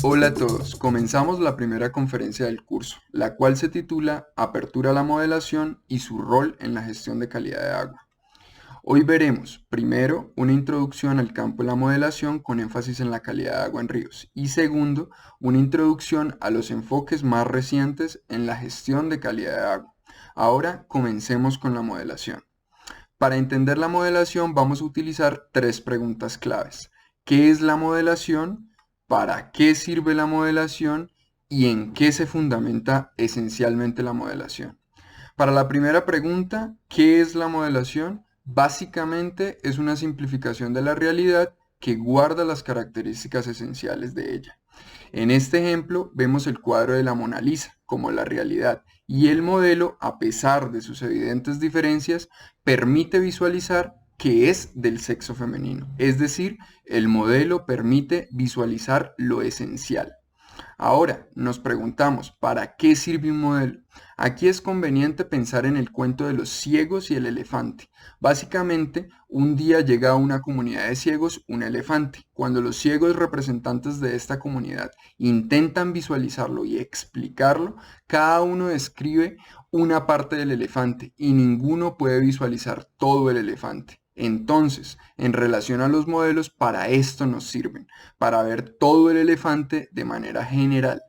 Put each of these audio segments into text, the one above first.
Hola a todos, comenzamos la primera conferencia del curso, la cual se titula Apertura a la modelación y su rol en la gestión de calidad de agua. Hoy veremos, primero, una introducción al campo de la modelación con énfasis en la calidad de agua en ríos y segundo, una introducción a los enfoques más recientes en la gestión de calidad de agua. Ahora comencemos con la modelación. Para entender la modelación vamos a utilizar tres preguntas claves. ¿Qué es la modelación? ¿Para qué sirve la modelación? ¿Y en qué se fundamenta esencialmente la modelación? Para la primera pregunta, ¿qué es la modelación? Básicamente es una simplificación de la realidad que guarda las características esenciales de ella. En este ejemplo vemos el cuadro de la Mona Lisa como la realidad y el modelo, a pesar de sus evidentes diferencias, permite visualizar que es del sexo femenino. Es decir, el modelo permite visualizar lo esencial. Ahora, nos preguntamos, ¿para qué sirve un modelo? Aquí es conveniente pensar en el cuento de los ciegos y el elefante. Básicamente, un día llega a una comunidad de ciegos un elefante. Cuando los ciegos representantes de esta comunidad intentan visualizarlo y explicarlo, cada uno describe una parte del elefante y ninguno puede visualizar todo el elefante. Entonces, en relación a los modelos, para esto nos sirven, para ver todo el elefante de manera general.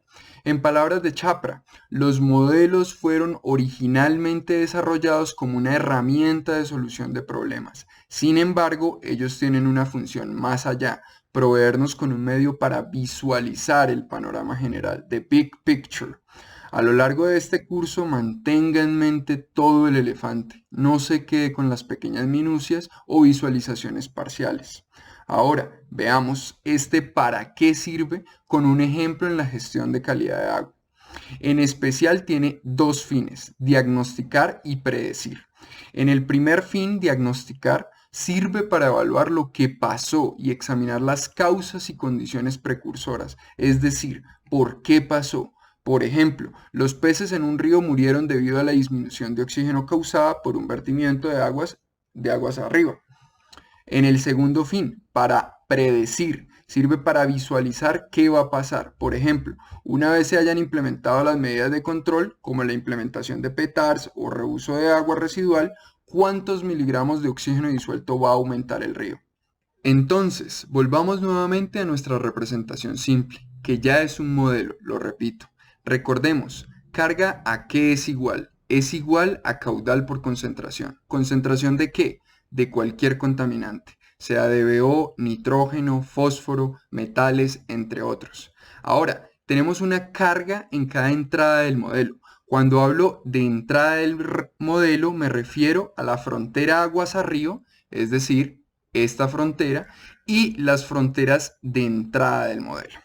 En palabras de Chapra, los modelos fueron originalmente desarrollados como una herramienta de solución de problemas. Sin embargo, ellos tienen una función más allá, proveernos con un medio para visualizar el panorama general, the big picture. A lo largo de este curso mantenga en mente todo el elefante, no se quede con las pequeñas minucias o visualizaciones parciales. Ahora, veamos este para qué sirve con un ejemplo en la gestión de calidad de agua. En especial tiene dos fines, diagnosticar y predecir. En el primer fin, diagnosticar, sirve para evaluar lo que pasó y examinar las causas y condiciones precursoras, es decir, por qué pasó. Por ejemplo, los peces en un río murieron debido a la disminución de oxígeno causada por un vertimiento de aguas arriba. En el segundo fin, para predecir, sirve para visualizar qué va a pasar. Por ejemplo, una vez se hayan implementado las medidas de control, como la implementación de PETARs o reuso de agua residual, ¿cuántos miligramos de oxígeno disuelto va a aumentar el río? Entonces, volvamos nuevamente a nuestra representación simple, que ya es un modelo, lo repito. Recordemos, carga a qué es igual. Es igual a caudal por concentración. ¿Concentración de qué? De cualquier contaminante, sea de BO, nitrógeno, fósforo, metales, entre otros. Ahora, tenemos una carga en cada entrada del modelo. Cuando hablo de entrada del modelo, me refiero a la frontera aguas arriba, es decir, esta frontera y las fronteras de entrada del modelo.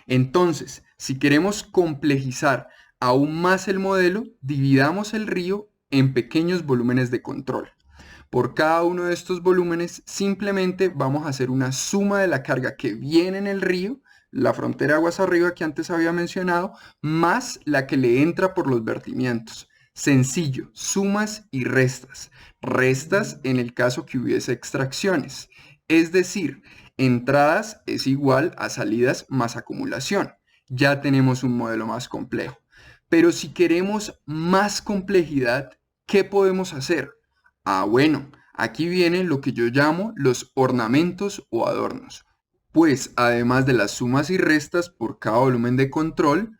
Entonces, si queremos complejizar aún más el modelo, dividamos el río en pequeños volúmenes de control. Por cada uno de estos volúmenes, simplemente vamos a hacer una suma de la carga que viene en el río, la frontera aguas arriba que antes había mencionado, más la que le entra por los vertimientos. Sencillo, sumas y restas. Restas en el caso que hubiese extracciones. Es decir, entradas es igual a salidas más acumulación. Ya tenemos un modelo más complejo. Pero si queremos más complejidad, ¿qué podemos hacer? Bueno, aquí viene lo que yo llamo los ornamentos o adornos. Pues además de las sumas y restas por cada volumen de control,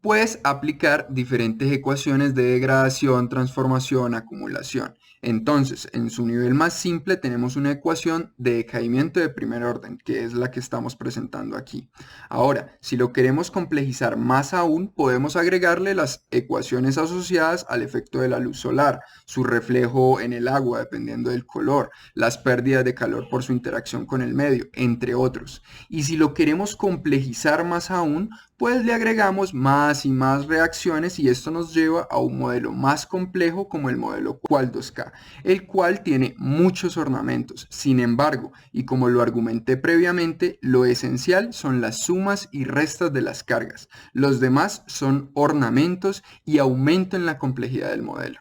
puedes aplicar diferentes ecuaciones de degradación, transformación, acumulación. Entonces, en su nivel más simple tenemos una ecuación de decaimiento de primer orden, que es la que estamos presentando aquí. Ahora, si lo queremos complejizar más aún, podemos agregarle las ecuaciones asociadas al efecto de la luz solar, su reflejo en el agua dependiendo del color, las pérdidas de calor por su interacción con el medio, entre otros. Y si lo queremos complejizar más aún, pues le agregamos más y más reacciones y esto nos lleva a un modelo más complejo como el modelo Qual2K, el cual tiene muchos ornamentos. Sin embargo, y como lo argumenté previamente, lo esencial son las sumas y restas de las cargas. Los demás son ornamentos y aumento en la complejidad del modelo.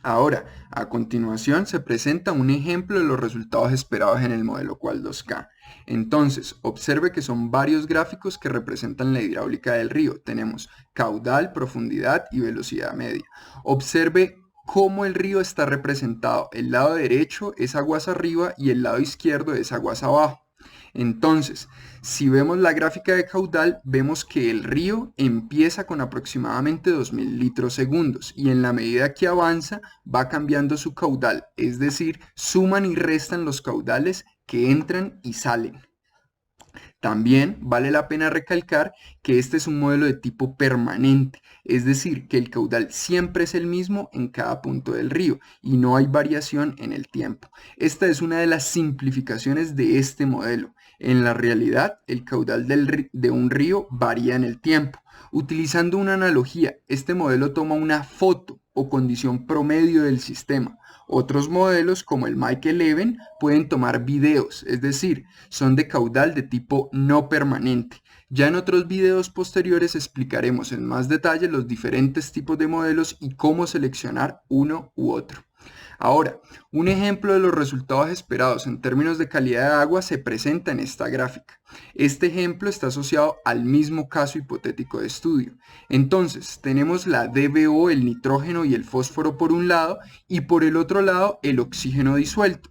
Ahora, a continuación se presenta un ejemplo de los resultados esperados en el modelo Cual 2K. Entonces, observe que son varios gráficos que representan la hidráulica del río. Tenemos caudal, profundidad y velocidad media. Observe cómo el río está representado. El lado derecho es aguas arriba y el lado izquierdo es aguas abajo. Entonces, si vemos la gráfica de caudal, vemos que el río empieza con aproximadamente 2000 litros segundos y en la medida que avanza va cambiando su caudal, es decir, suman y restan los caudales que entran y salen. También vale la pena recalcar que este es un modelo de tipo permanente, es decir, que el caudal siempre es el mismo en cada punto del río y no hay variación en el tiempo. Esta es una de las simplificaciones de este modelo. En la realidad, el caudal de un río varía en el tiempo. Utilizando una analogía, este modelo toma una foto o condición promedio del sistema. Otros modelos, como el Mike 11, pueden tomar videos, es decir, son de caudal de tipo no permanente. Ya en otros videos posteriores explicaremos en más detalle los diferentes tipos de modelos y cómo seleccionar uno u otro. Ahora, un ejemplo de los resultados esperados en términos de calidad de agua se presenta en esta gráfica. Este ejemplo está asociado al mismo caso hipotético de estudio. Entonces, tenemos la DBO, el nitrógeno y el fósforo por un lado, y por el otro lado el oxígeno disuelto.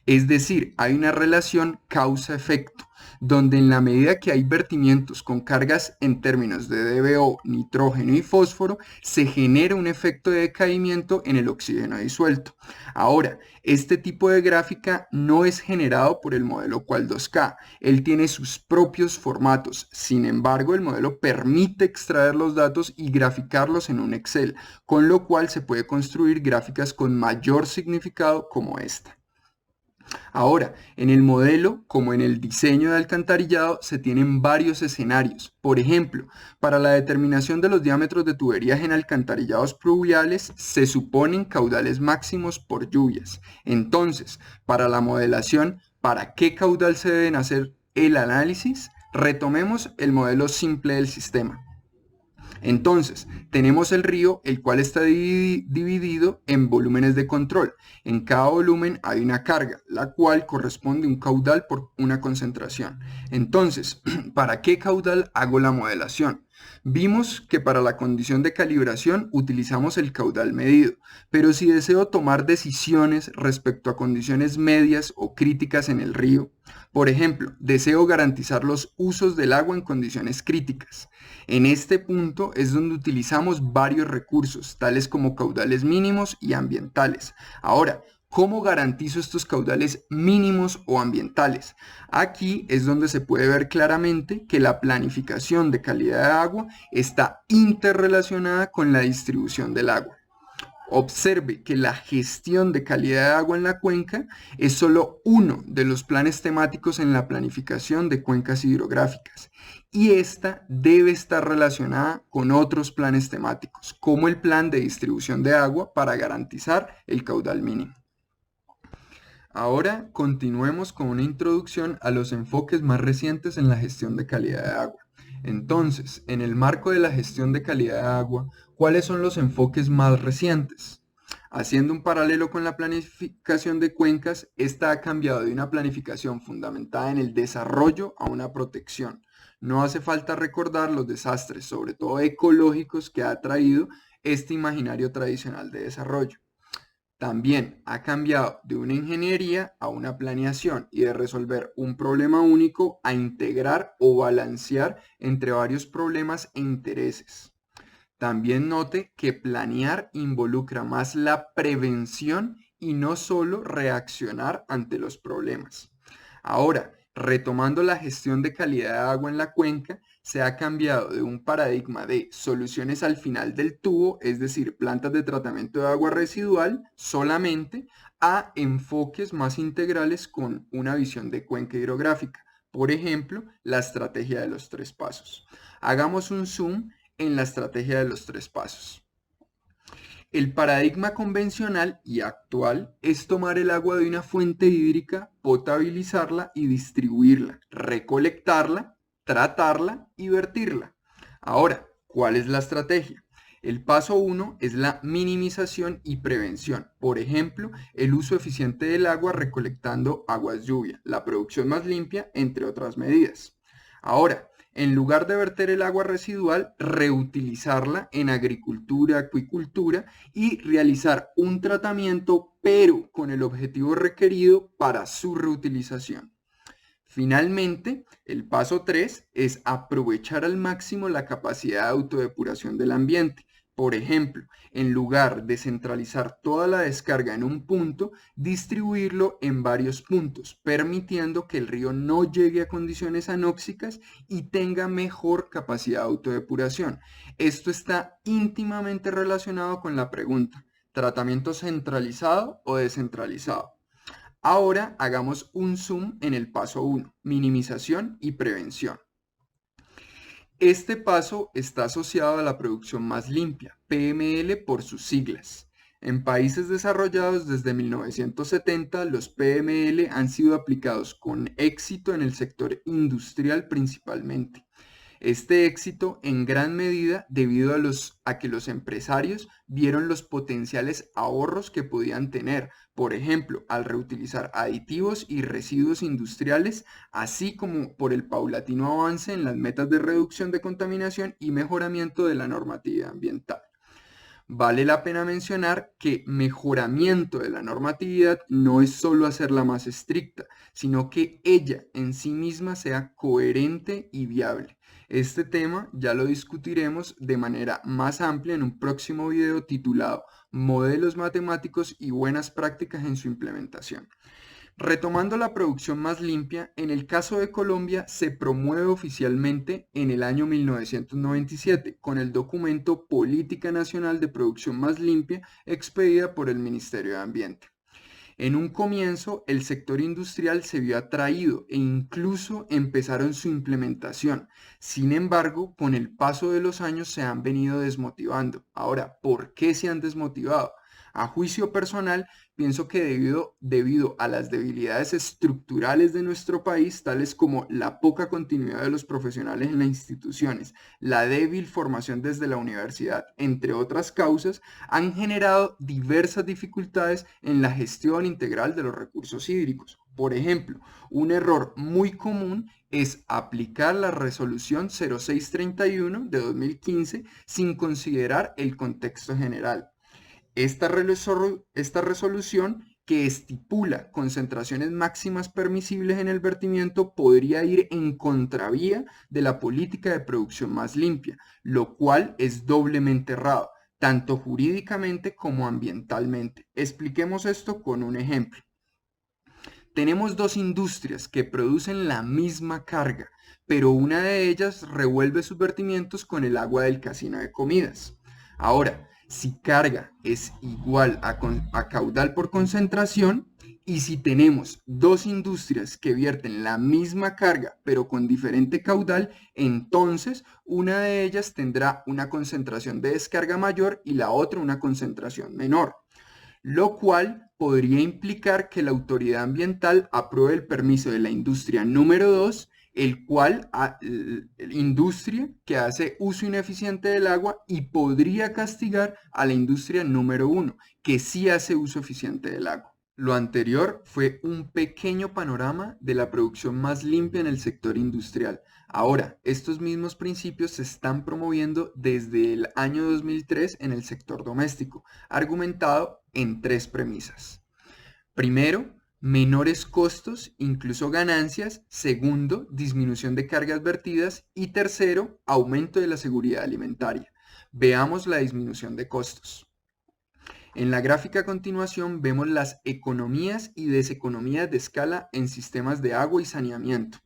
Es decir, hay una relación causa-efecto, donde en la medida que hay vertimientos con cargas en términos de DBO, nitrógeno y fósforo, se genera un efecto de decaimiento en el oxígeno disuelto. Ahora, este tipo de gráfica no es generado por el modelo Cual 2K, él tiene sus propios formatos. Sin embargo, el modelo permite extraer los datos y graficarlos en un Excel, con lo cual se puede construir gráficas con mayor significado como esta. Ahora, en el modelo, como en el diseño de alcantarillado, se tienen varios escenarios. Por ejemplo, para la determinación de los diámetros de tuberías en alcantarillados pluviales, se suponen caudales máximos por lluvias. Entonces, para la modelación, ¿para qué caudal se deben hacer el análisis? Retomemos el modelo simple del sistema. Entonces, tenemos el río, el cual está dividido en volúmenes de control. En cada volumen hay una carga, la cual corresponde a un caudal por una concentración. Entonces, ¿para qué caudal hago la modelación? Vimos que para la condición de calibración utilizamos el caudal medido, pero si deseo tomar decisiones respecto a condiciones medias o críticas en el río, por ejemplo, deseo garantizar los usos del agua en condiciones críticas. En este punto es donde utilizamos varios recursos, tales como caudales mínimos y ambientales. Ahora, ¿cómo garantizo estos caudales mínimos o ambientales? Aquí es donde se puede ver claramente que la planificación de calidad de agua está interrelacionada con la distribución del agua. Observe que la gestión de calidad de agua en la cuenca es solo uno de los planes temáticos en la planificación de cuencas hidrográficas y esta debe estar relacionada con otros planes temáticos, como el plan de distribución de agua para garantizar el caudal mínimo. Ahora continuemos con una introducción a los enfoques más recientes en la gestión de calidad de agua. Entonces, en el marco de la gestión de calidad de agua, ¿cuáles son los enfoques más recientes? Haciendo un paralelo con la planificación de cuencas, esta ha cambiado de una planificación fundamentada en el desarrollo a una protección. No hace falta recordar los desastres, sobre todo ecológicos, que ha traído este imaginario tradicional de desarrollo. También ha cambiado de una ingeniería a una planeación y de resolver un problema único a integrar o balancear entre varios problemas e intereses. También note que planear involucra más la prevención y no solo reaccionar ante los problemas. Ahora, retomando la gestión de calidad de agua en la cuenca, se ha cambiado de un paradigma de soluciones al final del tubo, es decir, plantas de tratamiento de agua residual solamente, a enfoques más integrales con una visión de cuenca hidrográfica. Por ejemplo, la estrategia de los 3 pasos. Hagamos un zoom en la estrategia de los 3 pasos. El paradigma convencional y actual es tomar el agua de una fuente hídrica, potabilizarla y distribuirla, recolectarla, tratarla y vertirla. Ahora, ¿cuál es la estrategia? El paso 1 es la minimización y prevención. Por ejemplo, el uso eficiente del agua recolectando aguas lluvia, la producción más limpia, entre otras medidas. Ahora, en lugar de verter el agua residual, reutilizarla en agricultura, acuicultura y realizar un tratamiento, pero con el objetivo requerido para su reutilización. Finalmente, el paso 3 es aprovechar al máximo la capacidad de autodepuración del ambiente. Por ejemplo, en lugar de centralizar toda la descarga en un punto, distribuirlo en varios puntos, permitiendo que el río no llegue a condiciones anóxicas y tenga mejor capacidad de autodepuración. Esto está íntimamente relacionado con la pregunta: ¿tratamiento centralizado o descentralizado? Ahora hagamos un zoom en el paso 1, minimización y prevención. Este paso está asociado a la producción más limpia, PML por sus siglas. En países desarrollados desde 1970, los PML han sido aplicados con éxito en el sector industrial principalmente. Este éxito en gran medida debido a que los empresarios vieron los potenciales ahorros que podían tener, por ejemplo, al reutilizar aditivos y residuos industriales, así como por el paulatino avance en las metas de reducción de contaminación y mejoramiento de la normatividad ambiental. Vale la pena mencionar que mejoramiento de la normatividad no es solo hacerla más estricta, sino que ella en sí misma sea coherente y viable. Este tema ya lo discutiremos de manera más amplia en un próximo video titulado Modelos matemáticos y buenas prácticas en su implementación. Retomando la producción más limpia, en el caso de Colombia se promueve oficialmente en el año 1997 con el documento Política Nacional de Producción Más Limpia expedida por el Ministerio de Ambiente. En un comienzo, el sector industrial se vio atraído e incluso empezaron su implementación. Sin embargo, con el paso de los años se han venido desmotivando. Ahora, ¿por qué se han desmotivado? A juicio personal, pienso que debido a las debilidades estructurales de nuestro país, tales como la poca continuidad de los profesionales en las instituciones, la débil formación desde la universidad, entre otras causas, han generado diversas dificultades en la gestión integral de los recursos hídricos. Por ejemplo, un error muy común es aplicar la resolución 0631 de 2015 sin considerar el contexto general. Esta resolución, que estipula concentraciones máximas permisibles en el vertimiento, podría ir en contravía de la política de producción más limpia, lo cual es doblemente errado, tanto jurídicamente como ambientalmente. Expliquemos esto con un ejemplo. Tenemos dos industrias que producen la misma carga, pero una de ellas revuelve sus vertimientos con el agua del casino de comidas. Ahora, si carga es igual a caudal por concentración, y si tenemos dos industrias que vierten la misma carga pero con diferente caudal, entonces una de ellas tendrá una concentración de descarga mayor y la otra una concentración menor, lo cual podría implicar que la autoridad ambiental apruebe el permiso de la industria número 2, el cual industria que hace uso ineficiente del agua, y podría castigar a la industria número 1, que sí hace uso eficiente del agua. Lo anterior fue un pequeño panorama de la producción más limpia en el sector industrial. Ahora, estos mismos principios se están promoviendo desde el año 2003 en el sector doméstico, argumentado en tres premisas. Primero, menores costos, incluso ganancias. Segundo, disminución de cargas vertidas. Y tercero, aumento de la seguridad alimentaria. Veamos la disminución de costos. En la gráfica a continuación vemos las economías y deseconomías de escala en sistemas de agua y saneamiento.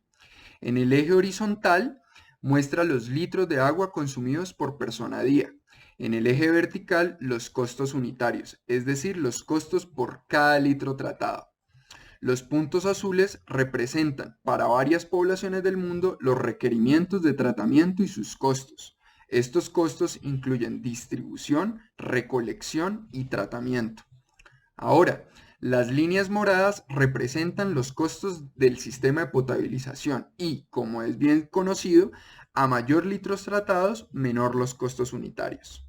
En el eje horizontal muestra los litros de agua consumidos por persona a día. En el eje vertical, los costos unitarios, es decir, los costos por cada litro tratado. Los puntos azules representan para varias poblaciones del mundo los requerimientos de tratamiento y sus costos. Estos costos incluyen distribución, recolección y tratamiento. Ahora, las líneas moradas representan los costos del sistema de potabilización y, como es bien conocido, a mayor litros tratados, menor los costos unitarios.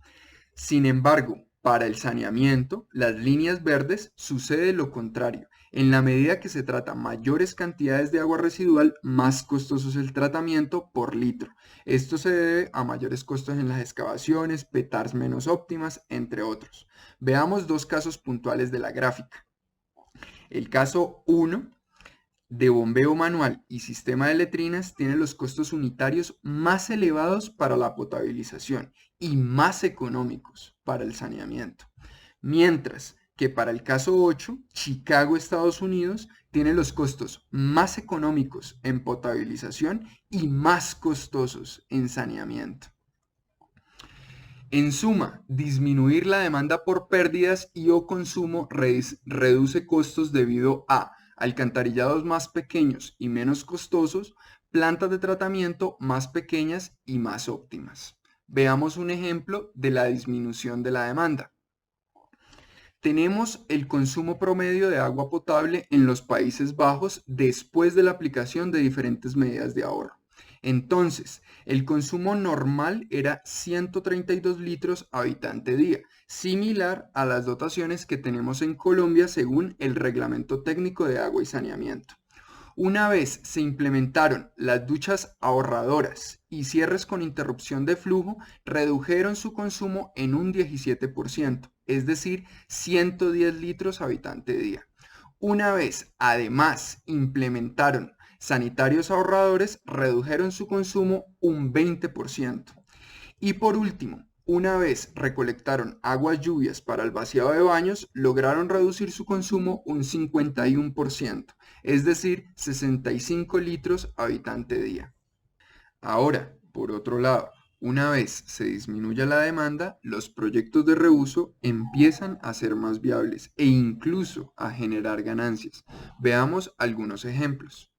Sin embargo, para el saneamiento, las líneas verdes sucede lo contrario. En la medida que se trata mayores cantidades de agua residual, más costoso es el tratamiento por litro. Esto se debe a mayores costos en las excavaciones, PETARs menos óptimas, entre otros. Veamos dos casos puntuales de la gráfica. El caso 1 de bombeo manual y sistema de letrinas tiene los costos unitarios más elevados para la potabilización y más económicos para el saneamiento. Mientras que para el caso 8, Chicago, Estados Unidos, tiene los costos más económicos en potabilización y más costosos en saneamiento. En suma, disminuir la demanda por pérdidas y o consumo reduce costos debido a alcantarillados más pequeños y menos costosos, plantas de tratamiento más pequeñas y más óptimas. Veamos un ejemplo de la disminución de la demanda. Tenemos el consumo promedio de agua potable en los Países Bajos después de la aplicación de diferentes medidas de ahorro. Entonces, el consumo normal era 132 litros habitante día, similar a las dotaciones que tenemos en Colombia según el Reglamento Técnico de Agua y Saneamiento. Una vez se implementaron las duchas ahorradoras y cierres con interrupción de flujo, redujeron su consumo en un 17%, es decir, 110 litros habitante día. Una vez, además, implementaron sanitarios ahorradores, redujeron su consumo un 20%. Y por último, una vez recolectaron aguas lluvias para el vaciado de baños, lograron reducir su consumo un 51%, es decir, 65 litros habitante día. Ahora, por otro lado, una vez se disminuya la demanda, los proyectos de reuso empiezan a ser más viables e incluso a generar ganancias. Veamos algunos ejemplos.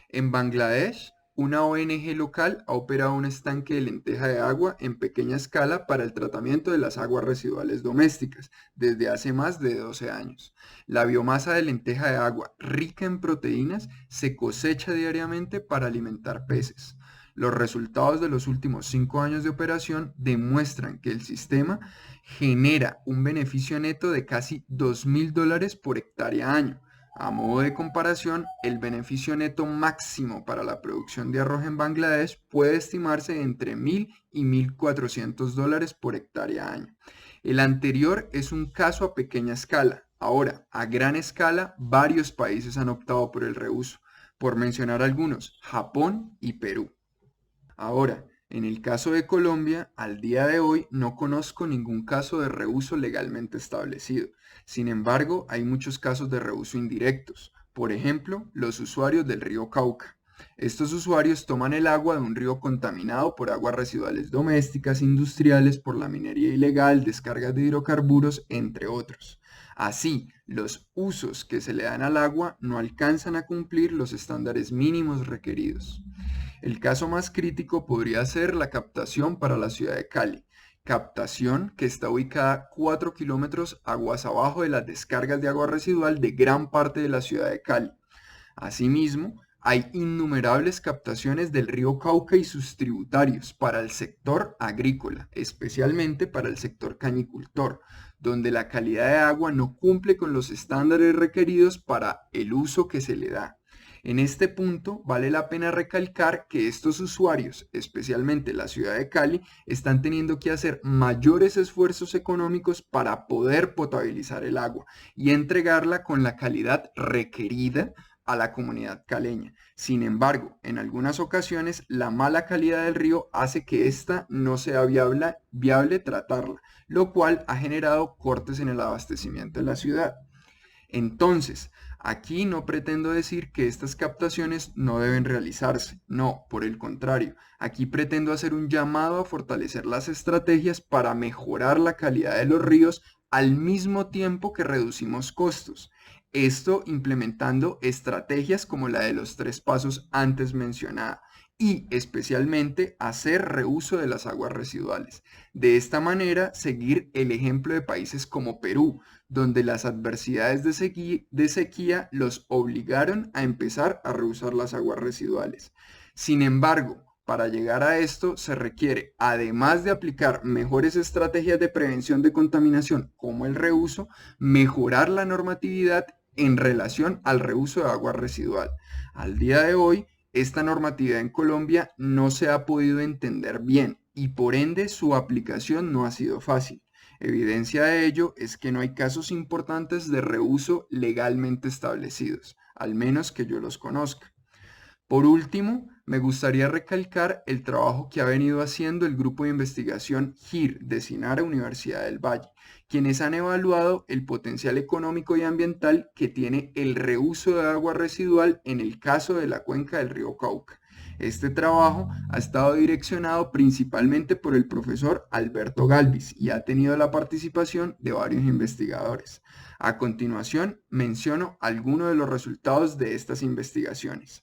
En Bangladesh, una ONG local ha operado un estanque de lenteja de agua en pequeña escala para el tratamiento de las aguas residuales domésticas desde hace más de 12 años. La biomasa de lenteja de agua, rica en proteínas, se cosecha diariamente para alimentar peces. Los resultados de los últimos 5 años de operación demuestran que el sistema genera un beneficio neto de casi $2.000 por hectárea año. A modo de comparación, el beneficio neto máximo para la producción de arroz en Bangladesh puede estimarse entre $1.000 y $1.400 por hectárea año. El anterior es un caso a pequeña escala. Ahora, a gran escala, varios países han optado por el reuso. Por mencionar algunos, Japón y Perú. Ahora, en el caso de Colombia, al día de hoy no conozco ningún caso de reuso legalmente establecido. Sin embargo, hay muchos casos de reuso indirectos. Por ejemplo, los usuarios del río Cauca. Estos usuarios toman el agua de un río contaminado por aguas residuales domésticas, industriales, por la minería ilegal, descargas de hidrocarburos, entre otros. Así, los usos que se le dan al agua no alcanzan a cumplir los estándares mínimos requeridos. El caso más crítico podría ser la captación para la ciudad de Cali, captación que está ubicada 4 kilómetros aguas abajo de las descargas de agua residual de gran parte de la ciudad de Cali. Asimismo, hay innumerables captaciones del río Cauca y sus tributarios para el sector agrícola, especialmente para el sector cañicultor, donde la calidad de agua no cumple con los estándares requeridos para el uso que se le da. En este punto vale la pena recalcar que estos usuarios, especialmente la ciudad de Cali, están teniendo que hacer mayores esfuerzos económicos para poder potabilizar el agua y entregarla con la calidad requerida a la comunidad caleña. Sin embargo, en algunas ocasiones la mala calidad del río hace que ésta no sea viable tratarla, lo cual ha generado cortes en el abastecimiento de la ciudad. Entonces, aquí no pretendo decir que estas captaciones no deben realizarse, no, por el contrario, aquí pretendo hacer un llamado a fortalecer las estrategias para mejorar la calidad de los ríos al mismo tiempo que reducimos costos. Esto implementando estrategias como la de los 3 pasos antes mencionada y especialmente hacer reuso de las aguas residuales. De esta manera, seguir el ejemplo de países como Perú, donde las adversidades de sequía los obligaron a empezar a reusar las aguas residuales. Sin embargo, Para llegar a esto se requiere, además de aplicar mejores estrategias de prevención de contaminación como el reuso, mejorar la normatividad en relación al reuso de agua residual. Al día de hoy, esta normatividad en Colombia no se ha podido entender bien y por ende su aplicación no ha sido fácil. Evidencia de ello es que no hay casos importantes de reuso legalmente establecidos, al menos que yo los conozca. Por último, me gustaría recalcar el trabajo que ha venido haciendo el grupo de investigación GIR de Sinara Universidad del Valle, quienes han evaluado el potencial económico y ambiental que tiene el reuso de agua residual en el caso de la cuenca del río Cauca. Este trabajo ha estado direccionado principalmente por el profesor Alberto Galvis y ha tenido la participación de varios investigadores. A continuación, menciono algunos de los resultados de estas investigaciones.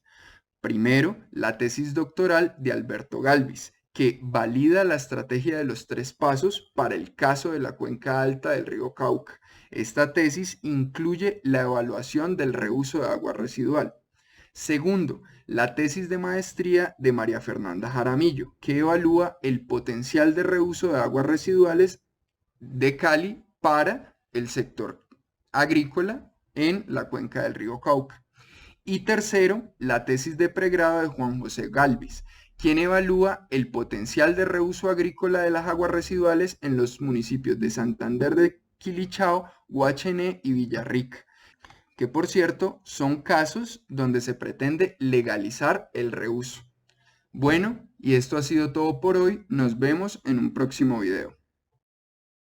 Primero, la tesis doctoral de Alberto Galvis, que valida la estrategia de los 3 pasos para el caso de la cuenca alta del río Cauca. Esta tesis incluye la evaluación del reuso de agua residual. Segundo, la tesis de maestría de María Fernanda Jaramillo, que evalúa el potencial de reuso de aguas residuales de Cali para el sector agrícola en la cuenca del río Cauca. Y tercero, la tesis de pregrado de Juan José Galvis, quien evalúa el potencial de reuso agrícola de las aguas residuales en los municipios de Santander de Quilichao, Guachené y Villarrica, que por cierto son casos donde se pretende legalizar el reuso. Bueno, y esto ha sido todo por hoy. Nos vemos en un próximo video.